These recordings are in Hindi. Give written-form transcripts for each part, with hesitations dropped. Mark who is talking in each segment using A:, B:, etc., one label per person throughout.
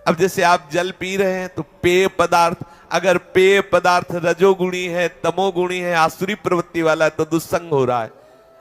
A: अब जैसे आप जल पी रहे हैं तो पेय पदार्थ, अगर पेय पदार्थ रजोगुणी है, तमोगुणी है, आसुरी प्रवृत्ति वाला है तो दुस्संग हो रहा है।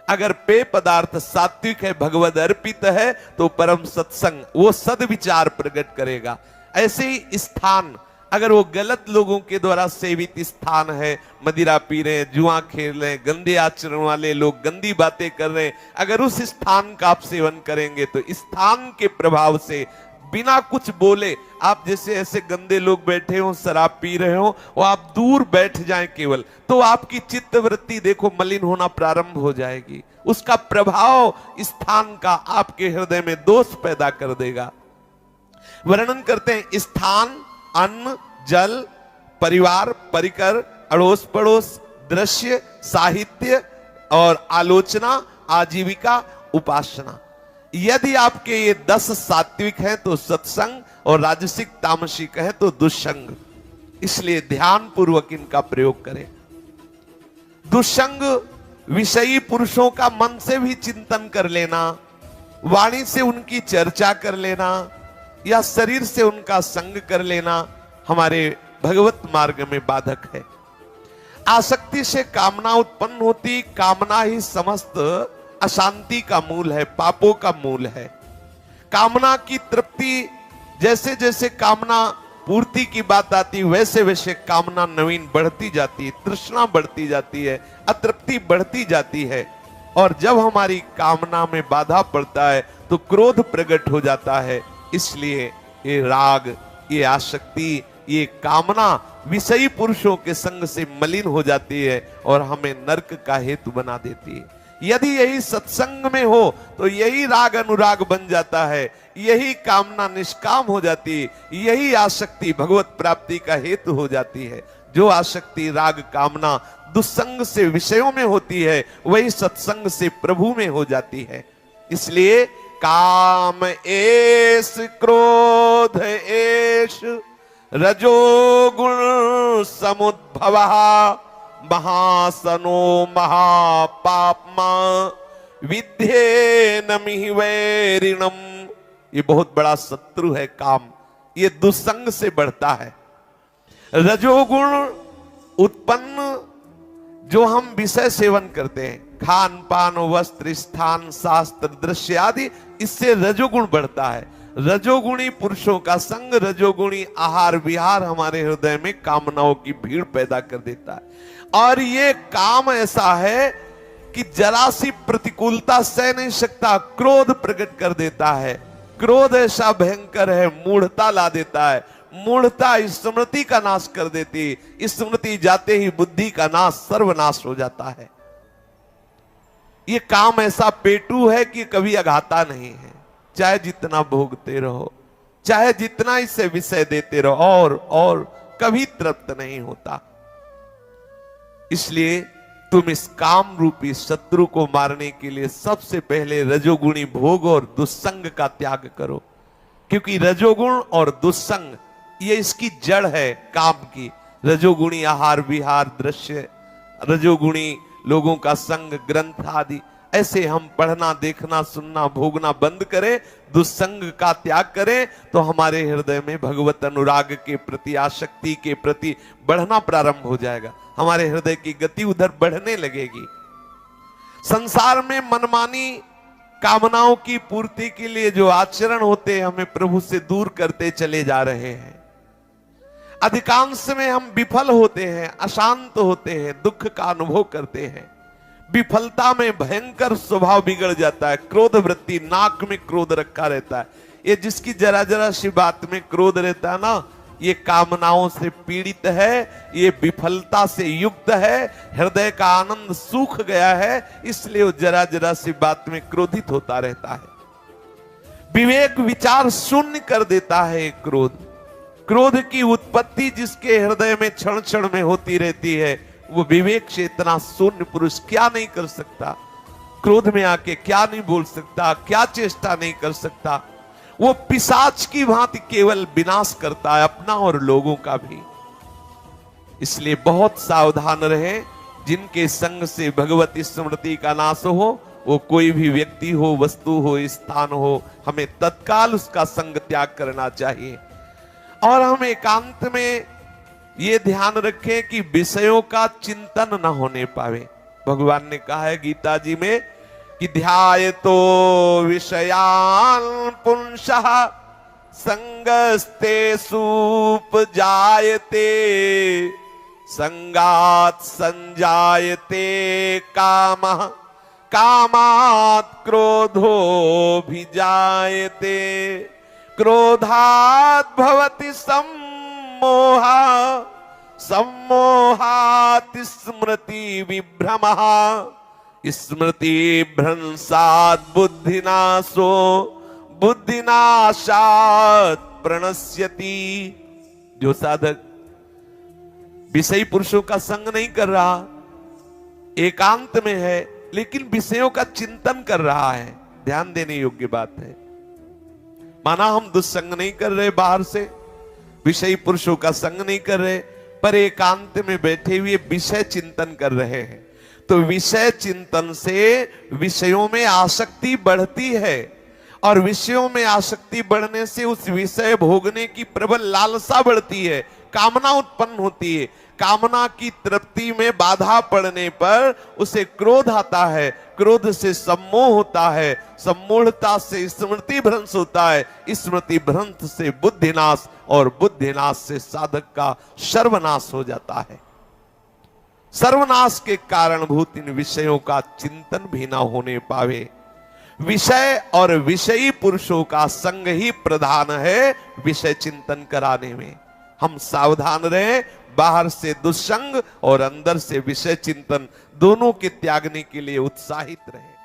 A: अगर पेय पदार्थ सात्विक है, भगवद अर्पित है तो परम सत्संग, वो सद्विचार प्रकट करेगा। ऐसे ही स्थान, अगर वो गलत लोगों के द्वारा सेवित स्थान है, मदिरा पी रहे हैं, जुआ खेल रहे हैं, गंदे आचरण वाले लोग गंदी बातें कर रहे हैं, अगर उस स्थान का आप सेवन करेंगे तो स्थान के प्रभाव से बिना कुछ बोले, आप जैसे ऐसे गंदे लोग बैठे हो, शराब पी रहे हो, वो आप दूर बैठ जाएं केवल, तो आपकी चित्त वृत्ति देखो मलिन होना प्रारंभ हो जाएगी। उसका प्रभाव स्थान का आपके हृदय में दोष पैदा कर देगा। वर्णन करते हैं, स्थान, अन्न, जल, परिवार, परिकर, अड़ोस पड़ोस, दृश्य, साहित्य और आलोचना, आजीविका, उपासना। यदि आपके ये 10 सात्विक हैं तो सत्संग, और राजसिक तामसिक है तो दुष्संग। इसलिए ध्यान पूर्वक इनका प्रयोग करें। दुष्संग विषयी पुरुषों का मन से भी चिंतन कर लेना, वाणी से उनकी चर्चा कर लेना, या शरीर से उनका संग कर लेना हमारे भगवत मार्ग में बाधक है। आसक्ति से कामना उत्पन्न होती, कामना ही समस्त अशांति का मूल है, पापों का मूल है। कामना की तृप्ति, जैसे जैसे कामना पूर्ति की बात आती वैसे वैसे कामना नवीन बढ़ती जाती है, तृष्णा बढ़ती जाती है, अतृप्ति बढ़ती जाती है। और जब हमारी कामना में बाधा पड़ता है तो क्रोध प्रकट हो जाता है। इसलिए ये राग, ये आसक्ति, ये कामना विषयी पुरुषों के संग से मलिन हो जाती है और हमें नरक का हेतु बना देती है। यदि यही सत्संग में हो तो यही राग अनुराग बन जाता है, यही कामना निष्काम हो जाती है, यही आसक्ति भगवत प्राप्ति का हेतु हो जाती है। जो आसक्ति राग कामना दुस्संग से विषयों में होती है, वही सत्संग से प्रभु में हो जाती है। इसलिए काम एस, क्रोध एस, रजोगुण समुद्भवः, महासनो महापापमा, विद्ये नमिहि वैरिणम। ये बहुत बड़ा शत्रु है काम, ये दुस्संग से बढ़ता है। रजोगुण उत्पन्न जो हम विषय सेवन करते हैं, खान पान, वस्त्र, स्थान, शास्त्र, दृश्य आदि, इससे रजोगुण बढ़ता है। रजोगुणी पुरुषों का संग, रजोगुणी आहार विहार हमारे हृदय में कामनाओं की भीड़ पैदा कर देता है। और ये काम ऐसा है कि जरा सी प्रतिकूलता सह नहीं सकता, क्रोध प्रकट कर देता है। क्रोध ऐसा भयंकर है, मूढ़ता ला देता है। मूढ़ता स्मृति का नाश कर देती, स्मृति जाते ही बुद्धि का नाश, सर्वनाश हो जाता है। ये काम ऐसा पेटू है कि कभी अघाता नहीं है, चाहे जितना भोगते रहो, चाहे जितना इसे विषय देते रहो, और कभी तृप्त नहीं होता। इसलिए तुम इस काम रूपी शत्रु को मारने के लिए सबसे पहले रजोगुणी भोग और दुस्संग का त्याग करो, क्योंकि रजोगुण और दुस्संग ये इसकी जड़ है काम की। रजोगुणी आहार विहार, दृश्य, रजोगुणी लोगों का संग, ग्रंथ आदि, ऐसे हम पढ़ना, देखना, सुनना, भोगना बंद करें, दुस्संग का त्याग करें, तो हमारे हृदय में भगवत अनुराग के प्रति, आसक्ति के प्रति बढ़ना प्रारंभ हो जाएगा। हमारे हृदय की गति उधर बढ़ने लगेगी। संसार में मनमानी कामनाओं की पूर्ति के लिए जो आचरण होते हैं, हमें प्रभु से दूर करते चले जा रहे हैं। अधिकांश में हम विफल होते हैं, अशांत होते हैं, दुख का अनुभव करते हैं। विफलता में भयंकर स्वभाव बिगड़ जाता है, क्रोध वृत्ति, नाक में क्रोध रखा रहता है। ये जिसकी जरा जरा सी बात में क्रोध रहता है ना, ये कामनाओं से पीड़ित है, ये विफलता से युक्त है, हृदय का आनंद सूख गया है, इसलिए वो जरा जरा सी बात में क्रोधित होता रहता है। विवेक विचार शून्य कर देता है क्रोध। क्रोध की उत्पत्ति जिसके हृदय में क्षण क्षण में होती रहती है, वो विवेक से इतना शून्य पुरुष क्या नहीं कर सकता, क्रोध में आके क्या नहीं बोल सकता, क्या चेष्टा नहीं कर सकता। वो पिशाच की भांति केवल विनाश करता है, अपना और लोगों का भी। इसलिए बहुत सावधान रहें। जिनके संग से भगवत स्मृति का नाश हो, वो कोई भी व्यक्ति हो, वस्तु हो, स्थान हो, हमें तत्काल उसका संग त्याग करना चाहिए। और हम एकांत में ये ध्यान रखें कि विषयों का चिंतन न होने पावे। भगवान ने कहा है गीता जी में कि ध्यायतो विषयान पुंसः संगस्ते सुपजायते संगात संजायते कामः कामात् क्रोधो भिजायते क्रोधात् भवति सम्मोहा सम्मोहात् स्मृति विभ्रमः स्मृति भ्रंशात् बुद्धिनाशो बुद्धिनाशात् प्रणश्यति। जो साधक विषयी पुरुषों का संग नहीं कर रहा, एकांत में है, लेकिन विषयों का चिंतन कर रहा है, ध्यान देने योग्य बात है। माना हम दुस्संग नहीं कर रहे, बाहर से विषयी पुरुषों का संग नहीं कर रहे, पर एकांत में बैठे हुए विषय चिंतन कर रहे हैं, तो विषय चिंतन से विषयों में आसक्ति बढ़ती है, और विषयों में आसक्ति बढ़ने से उस विषय भोगने की प्रबल लालसा बढ़ती है, कामना उत्पन्न होती है। कामना की तृप्ति में बाधा पड़ने पर उसे क्रोध आता है, क्रोध से सम्मोह होता है, सम्मोहता से स्मृति भ्रंश होता है, स्मृति भ्रंश से बुद्धिनाश, और बुद्धिनाश से साधक का सर्वनाश हो जाता है। सर्वनाश के कारणभूत इन विषयों का चिंतन भी ना होने पावे। विषय और विषयी पुरुषों का संग ही प्रधान है विषय चिंतन कराने में। हम सावधान रहें, बाहर से दुस्संग और अंदर से विषय चिंतन दोनों के त्यागने के लिए उत्साहित रहें।